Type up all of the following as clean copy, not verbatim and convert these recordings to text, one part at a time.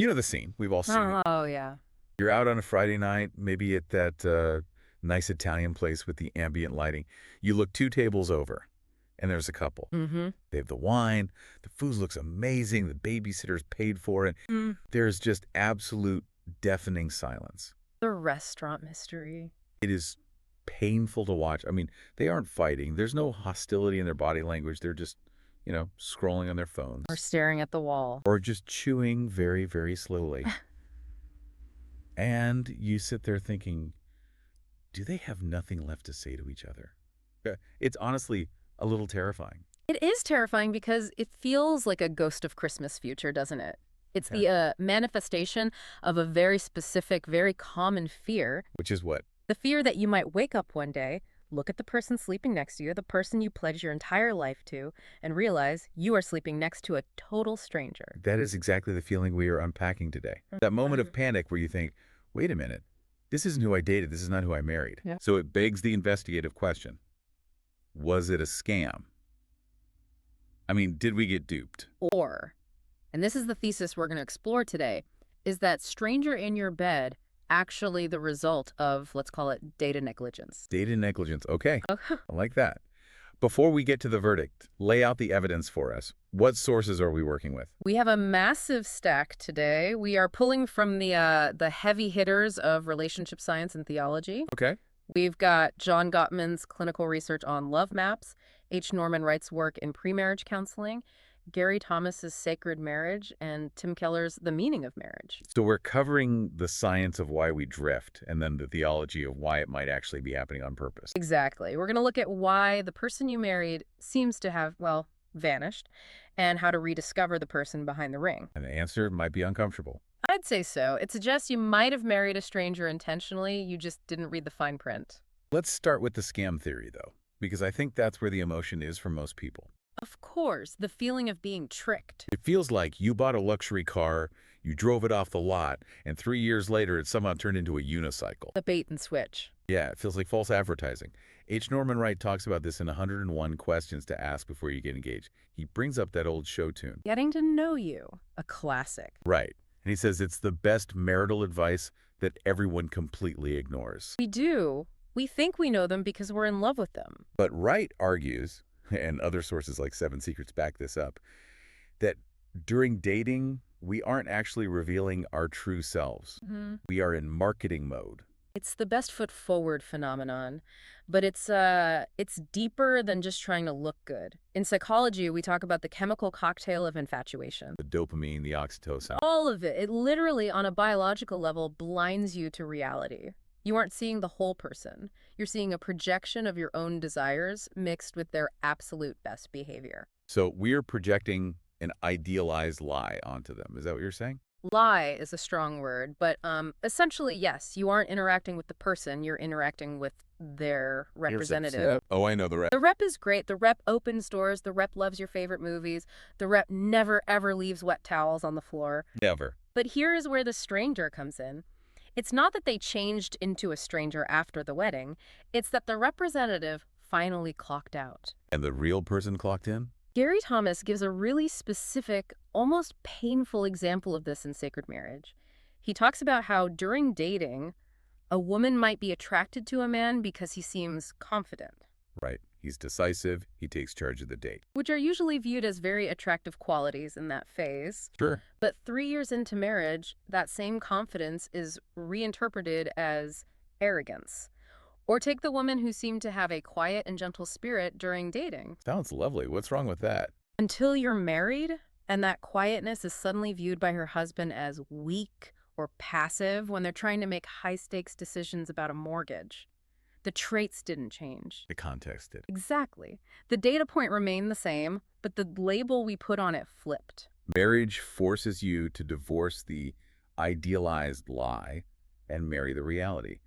You know the scene. We've all seen it. Oh, yeah. You're out on a Friday night, maybe at that nice Italian place with the ambient lighting. You look 2 tables over, and there's a couple. Mm-hmm. They have the wine. The food looks amazing. The babysitter's paid for it. Mm. There's just absolute deafening silence. The restaurant mystery. It is painful to watch. I mean, they aren't fighting. There's no hostility in their body language. They're just, scrolling on their phones. Or staring at the wall. Or just chewing very, very slowly. And you sit there thinking, do they have nothing left to say to each other? It's honestly a little terrifying. It is terrifying because it feels like a ghost of Christmas future, doesn't it? It's the manifestation of a very specific, very common fear. Which is what? The fear that you might wake up one day, look at the person sleeping next to you, the person you pledged your entire life to, and realize you are sleeping next to a total stranger. That is exactly the feeling we are unpacking today. That moment of panic where you think, wait a minute, this isn't who I dated, this is not who I married. Yeah. So it begs the investigative question. Was it a scam? I mean, did we get duped? Or, and this is the thesis we're going to explore today, is that stranger in your bed actually the result of, let's call it, data negligence? Data negligence. Okay, I like that. Before we get to the verdict, lay out the evidence for us. What sources are we working with? We have a massive stack today. We are pulling from the heavy hitters of relationship science and theology. Okay. We've got John Gottman's clinical research on love maps, H. Norman Wright's work in premarriage counseling, Gary Thomas's Sacred Marriage, and Tim Keller's The Meaning of Marriage. So we're covering the science of why we drift and then the theology of why it might actually be happening on purpose. Exactly. We're going to look at why the person you married seems to have, well, vanished, and how to rediscover the person behind the ring. And the answer might be uncomfortable. I'd say so. It suggests you might have married a stranger intentionally, you just didn't read the fine print. Let's start with the scam theory, though, because I think that's where the emotion is for most people. Of course, the feeling of being tricked. It feels like you bought a luxury car, you drove it off the lot, and 3 years later it somehow turned into a unicycle. The bait and switch. Yeah, it feels like false advertising. H. Norman Wright talks about this in 101 Questions to Ask Before You Get Engaged. He brings up that old show tune. Getting to know you, a classic. Right. And he says it's the best marital advice that everyone completely ignores. We do. We think we know them because we're in love with them. But Wright argues, and other sources like Seven Secrets back this up, that during dating, we aren't actually revealing our true selves. We are in marketing mode. It's the best foot forward phenomenon, but it's deeper than just trying to look good. In psychology, we talk about the chemical cocktail of infatuation. The dopamine, the oxytocin. All of it. It literally, on a biological level, blinds you to reality. You aren't seeing the whole person. You're seeing a projection of your own desires mixed with their absolute best behavior. So we're projecting an idealized lie onto them. Is that what you're saying? Lie is a strong word, but essentially, yes, you aren't interacting with the person, you're interacting with their representative. Oh, I know the rep. The rep is great. The rep opens doors. The rep loves your favorite movies. The rep never, ever leaves wet towels on the floor. Never. But here is where the stranger comes in. It's not that they changed into a stranger after the wedding. It's that the representative finally clocked out. And the real person clocked in? Gary Thomas gives a really specific, almost painful example of this in Sacred Marriage. He talks about how during dating, a woman might be attracted to a man because he seems confident. Right. He's decisive. He takes charge of the date. Which are usually viewed as very attractive qualities in that phase. Sure. But 3 years into marriage, that same confidence is reinterpreted as arrogance. Or take the woman who seemed to have a quiet and gentle spirit during dating. Sounds lovely. What's wrong with that? Until you're married, and that quietness is suddenly viewed by her husband as weak or passive when they're trying to make high-stakes decisions about a mortgage. The traits didn't change. The context did. Exactly. The data point remained the same, but the label we put on it flipped. Marriage forces you to divorce the idealized lie and marry the reality.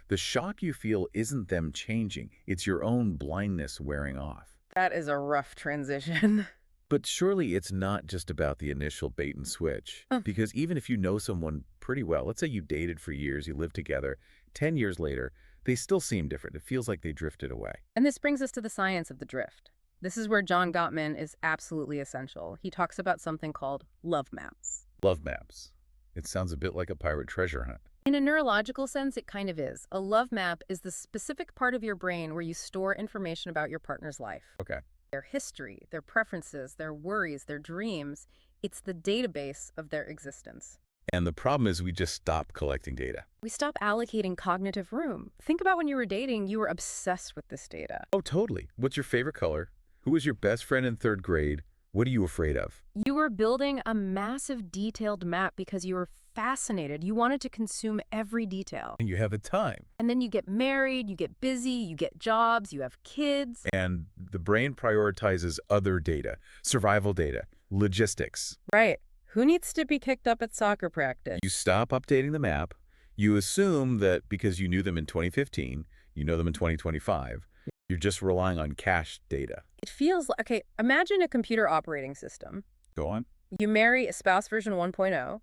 The shock you feel isn't them changing. It's your own blindness wearing off. That is a rough transition. But surely it's not just about the initial bait and switch. Because even if you know someone pretty well, let's say you dated for years, you lived together, 10 years later, they still seem different. It feels like they drifted away. And this brings us to the science of the drift. This is where John Gottman is absolutely essential. He talks about something called love maps. Love maps. It sounds a bit like a pirate treasure hunt. In a neurological sense, it kind of is. A love map is the specific part of your brain where you store information about your partner's life. Okay. Their history, their preferences, their worries, their dreams. It's the database of their existence. And the problem is we just stop collecting data. We stop allocating cognitive room. Think about when you were dating, you were obsessed with this data. Oh, totally. What's your favorite color? Who was your best friend in third grade? What are you afraid of? You were building a massive detailed map because you were fascinated. You wanted to consume every detail. And you have the time. And then you get married, you get busy, you get jobs, you have kids. And the brain prioritizes other data, survival data, logistics. Right. Who needs to be kicked up at soccer practice? You stop updating the map. You assume that because you knew them in 2015, you know them in 2025. You're just relying on cached data. It feels like, okay, imagine a computer operating system. Go on. You marry a spouse version 1.0,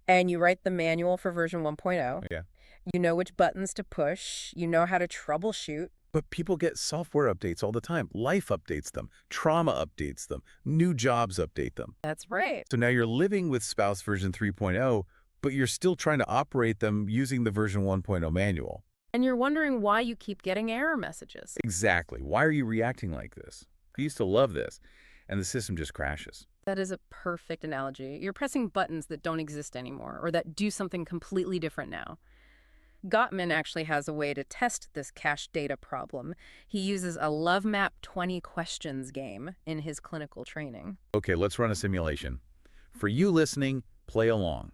and you write the manual for version 1.0. Yeah. You know which buttons to push. You know how to troubleshoot. But people get software updates all the time. Life updates them. Trauma updates them. New jobs update them. That's right. So now you're living with spouse version 3.0, but you're still trying to operate them using the version 1.0 manual. And you're wondering why you keep getting error messages. Exactly. Why are you reacting like this? I used to love this, and the system just crashes. That is a perfect analogy. You're pressing buttons that don't exist anymore or that do something completely different now. Gottman actually has a way to test this cached data problem. He uses a Love Map 20 questions game in his clinical training. Okay, let's run a simulation. For you listening, play along.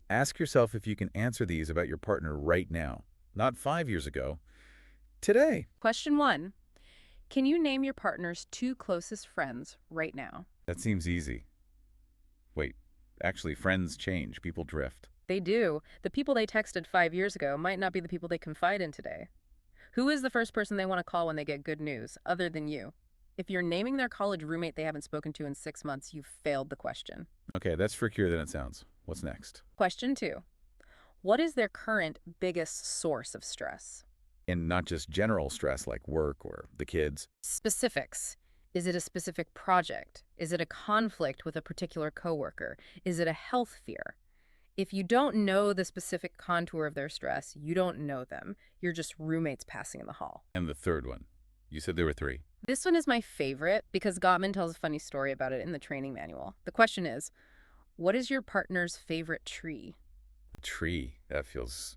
Ask yourself if you can answer these about your partner right now. Not 5 years ago. Today. Question 1. Can you name your partner's 2 closest friends right now? That seems easy. Wait, actually, friends change. People drift. They do. The people they texted 5 years ago might not be the people they confide in today. Who is the first person they want to call when they get good news, other than you? If you're naming their college roommate they haven't spoken to in 6 months, you've failed the question. Okay, that's trickier than it sounds. What's next? Question 2. What is their current biggest source of stress? And not just general stress like work or the kids. Specifics. Is it a specific project? Is it a conflict with a particular coworker? Is it a health fear? If you don't know the specific contour of their stress, you don't know them. You're just roommates passing in the hall. And the third one. You said there were 3. This one is my favorite because Gottman tells a funny story about it in the training manual. The question is, what is your partner's favorite tree? A tree. That feels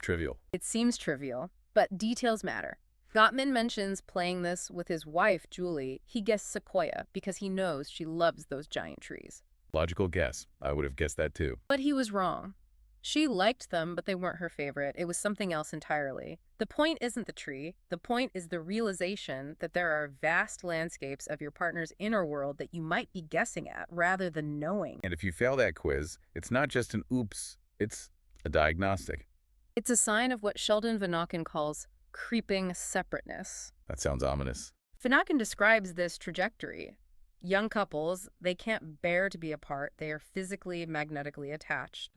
trivial. It seems trivial, but details matter. Gottman mentions playing this with his wife, Julie. He guessed sequoia because he knows she loves those giant trees. Logical guess. I would have guessed that too. But he was wrong. She liked them, but they weren't her favorite. It was something else entirely. The point isn't the tree. The point is the realization that there are vast landscapes of your partner's inner world that you might be guessing at rather than knowing. And if you fail that quiz, it's not just an oops, it's a diagnostic. It's a sign of what Sheldon Vanauken calls creeping separateness. That sounds ominous. Vanauken describes this trajectory. Young couples, they can't bear to be apart. They are physically, magnetically attached.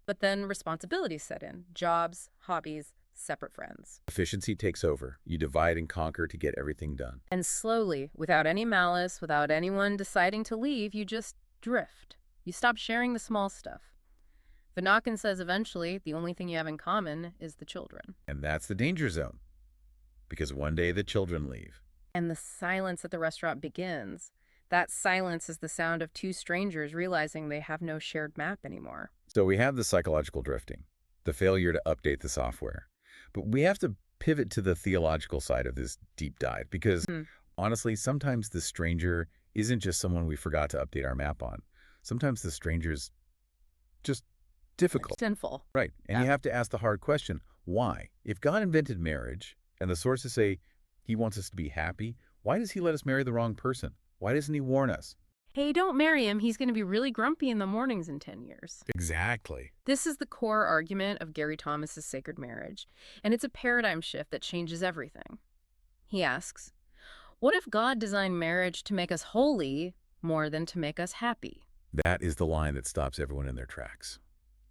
But then responsibilities set in. Jobs, hobbies, separate friends. Efficiency takes over. You divide and conquer to get everything done. And slowly, without any malice, without anyone deciding to leave, you just drift. You stop sharing the small stuff. Vanauken says eventually the only thing you have in common is the children. And that's the danger zone. Because one day the children leave. And the silence at the restaurant begins. That silence is the sound of 2 strangers realizing they have no shared map anymore. So we have the psychological drifting, the failure to update the software. But we have to pivot to the theological side of this deep dive because, honestly, sometimes the stranger isn't just someone we forgot to update our map on. Sometimes the stranger's just difficult. Sinful. Right. And you have to ask the hard question, why? If God invented marriage and the sources say he wants us to be happy, why does he let us marry the wrong person? Why doesn't he warn us? Hey, don't marry him. He's going to be really grumpy in the mornings in 10 years. Exactly. This is the core argument of Gary Thomas's Sacred Marriage, and it's a paradigm shift that changes everything. He asks, what if God designed marriage to make us holy more than to make us happy? That is the line that stops everyone in their tracks.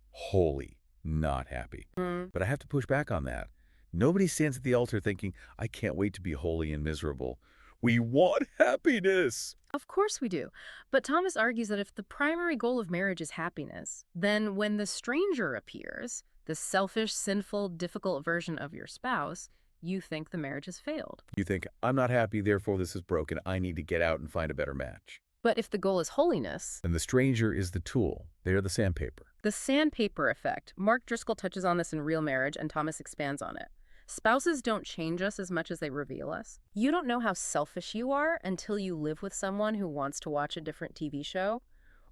Holy, not happy. But I have to push back on that. Nobody stands at the altar thinking, I can't wait to be holy and miserable. We want happiness. Of course we do. But Thomas argues that if the primary goal of marriage is happiness, then when the stranger appears, the selfish, sinful, difficult version of your spouse, you think the marriage has failed. You think, I'm not happy, therefore this is broken. I need to get out and find a better match. But if the goal is holiness, And the stranger is the tool. They are the sandpaper. the sandpaper effect, Mark Driscoll touches on this in Real Marriage, and Thomas expands on it. Spouses don't change us as much as they reveal us. You don't know how selfish you are until you live with someone who wants to watch a different TV show,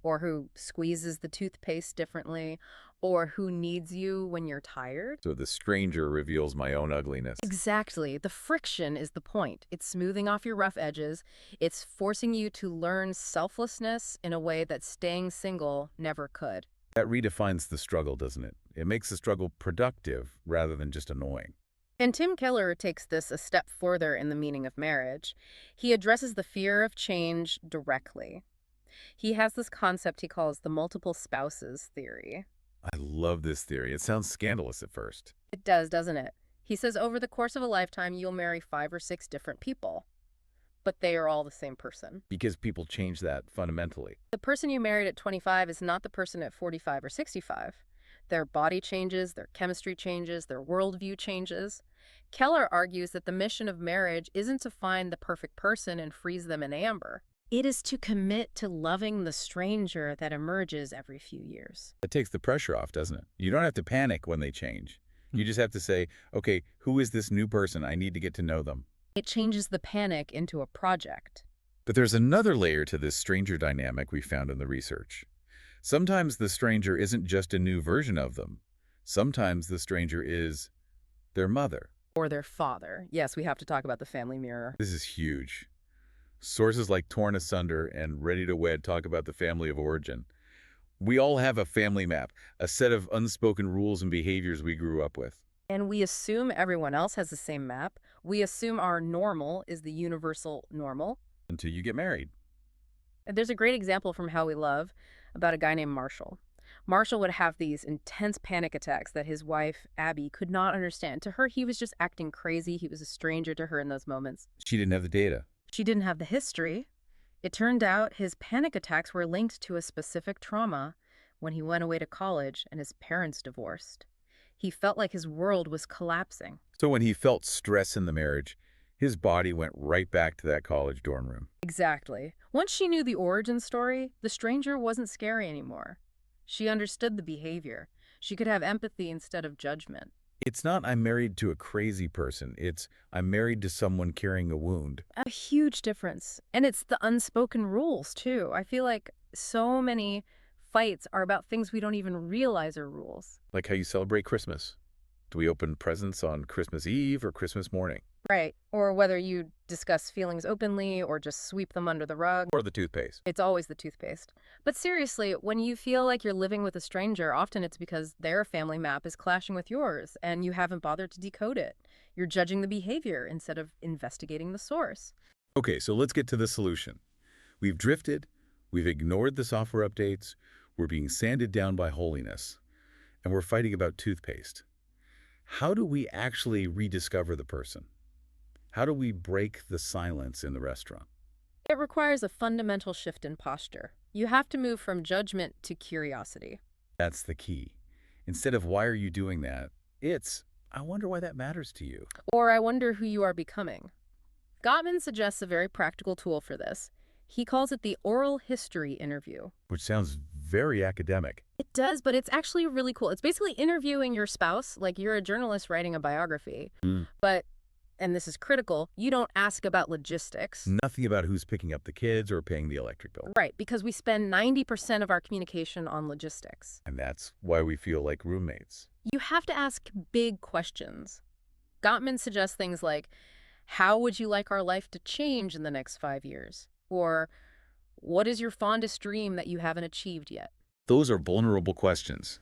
or who squeezes the toothpaste differently, or who needs you when you're tired. So the stranger reveals my own ugliness. Exactly. The friction is the point. It's smoothing off your rough edges. It's forcing you to learn selflessness in a way that staying single never could. That redefines the struggle, doesn't it? It makes the struggle productive rather than just annoying. And Tim Keller takes this a step further in The Meaning of Marriage. He addresses the fear of change directly. He has this concept he calls the multiple spouses theory. I love this theory. It sounds scandalous at first. It does, doesn't it? He says over the course of a lifetime, you'll marry 5 or 6 different people, but they are all the same person. Because people change that fundamentally. The person you married at 25 is not the person at 45 or 65. Their body changes, their chemistry changes, their worldview changes. Keller argues that the mission of marriage isn't to find the perfect person and freeze them in amber. It is to commit to loving the stranger that emerges every few years. It takes the pressure off, doesn't it? You don't have to panic when they change. You just have to say, okay, who is this new person? I need to get to know them. It changes the panic into a project. But there's another layer to this stranger dynamic we found in the research. Sometimes the stranger isn't just a new version of them. Sometimes the stranger is their mother. Or their father. Yes, we have to talk about the family mirror. This is huge. Sources like Torn Asunder and Ready to Wed talk about the family of origin. We all have a family map, a set of unspoken rules and behaviors we grew up with. And we assume everyone else has the same map. We assume our normal is the universal normal. Until you get married. There's a great example from How We Love about a guy named Marshall. Marshall would have these intense panic attacks that his wife, Abby, could not understand. To her, he was just acting crazy. He was a stranger to her in those moments. She didn't have the data. She didn't have the history. It turned out his panic attacks were linked to a specific trauma when he went away to college and his parents divorced. He felt like his world was collapsing. So when he felt stress in the marriage, his body went right back to that college dorm room. Exactly. Once she knew the origin story, the stranger wasn't scary anymore. She understood the behavior. She could have empathy instead of judgment. It's not I'm married to a crazy person. It's I'm married to someone carrying a wound. A huge difference. And it's the unspoken rules, too. I feel like so many fights are about things we don't even realize are rules. Like how you celebrate Christmas. Do we open presents on Christmas Eve or Christmas morning? Right. Or whether you discuss feelings openly or just sweep them under the rug. Or the toothpaste. It's always the toothpaste. But seriously, when you feel like you're living with a stranger, often it's because their family map is clashing with yours and you haven't bothered to decode it. You're judging the behavior instead of investigating the source. Okay, so let's get to the solution. We've drifted, we've ignored the software updates, we're being sanded down by holiness, and we're fighting about toothpaste. How do we actually rediscover the person? How do we break the silence in the restaurant? It requires a fundamental shift in posture. You have to move from judgment to curiosity. That's the key. Instead of why are you doing that, it's I wonder why that matters to you. Or I wonder who you are becoming. Gottman suggests a very practical tool for this. He calls it the oral history interview. Which sounds very academic. It does, but it's actually really cool. It's basically interviewing your spouse like you're a journalist writing a biography. But, and this is critical, you don't ask about logistics. Nothing about who's picking up the kids or paying the electric bill. Right, because we spend 90% of our communication on logistics. And that's why we feel like roommates. You have to ask big questions. Gottman suggests things like, how would you like our life to change in the next 5 years? Or, what is your fondest dream that you haven't achieved yet? Those are vulnerable questions.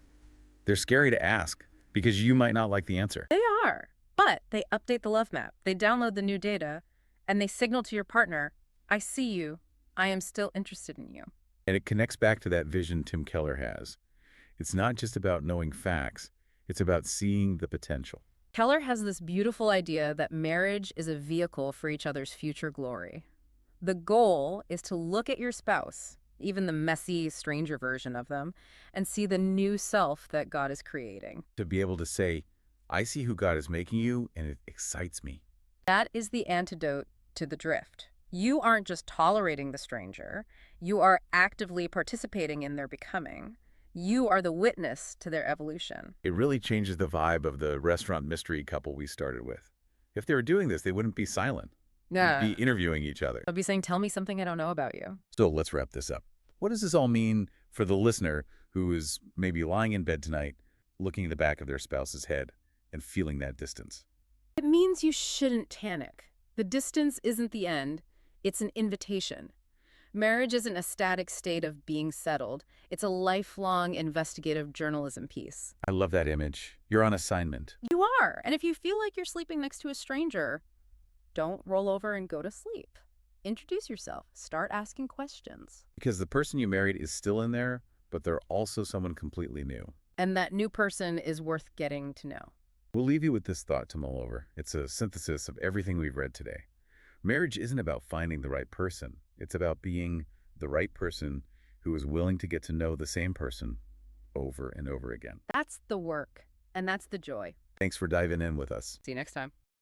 They're scary to ask because you might not like the answer. They are, but they update the love map. They download the new data, and they signal to your partner, I see you. I am still interested in you. And it connects back to that vision Tim Keller has. It's not just about knowing facts. It's about seeing the potential. Keller has this beautiful idea that marriage is a vehicle for each other's future glory. The goal is to look at your spouse, even the messy, stranger version of them, and see the new self that God is creating. To be able to say, I see who God is making you, and it excites me. That is the antidote to the drift. You aren't just tolerating the stranger, you are actively participating in their becoming. You are the witness to their evolution. It really changes the vibe of the restaurant mystery couple we started with. If they were doing this, they wouldn't be silent. They'd Yeah. be interviewing each other. I'll be saying, tell me something I don't know about you. So let's wrap this up. What does this all mean for the listener who is maybe lying in bed tonight, looking at the back of their spouse's head and feeling that distance? It means you shouldn't panic. The distance isn't the end, it's an invitation. Marriage isn't a static state of being settled. It's a lifelong investigative journalism piece. I love that image. You're on assignment. You are. And if you feel like you're sleeping next to a stranger, don't roll over and go to sleep. Introduce yourself. Start asking questions. Because the person you married is still in there, but they're also someone completely new. And that new person is worth getting to know. We'll leave you with this thought to mull over. It's a synthesis of everything we've read today. Marriage isn't about finding the right person. It's about being the right person who is willing to get to know the same person over and over again. That's the work, and that's the joy. Thanks for diving in with us. See you next time.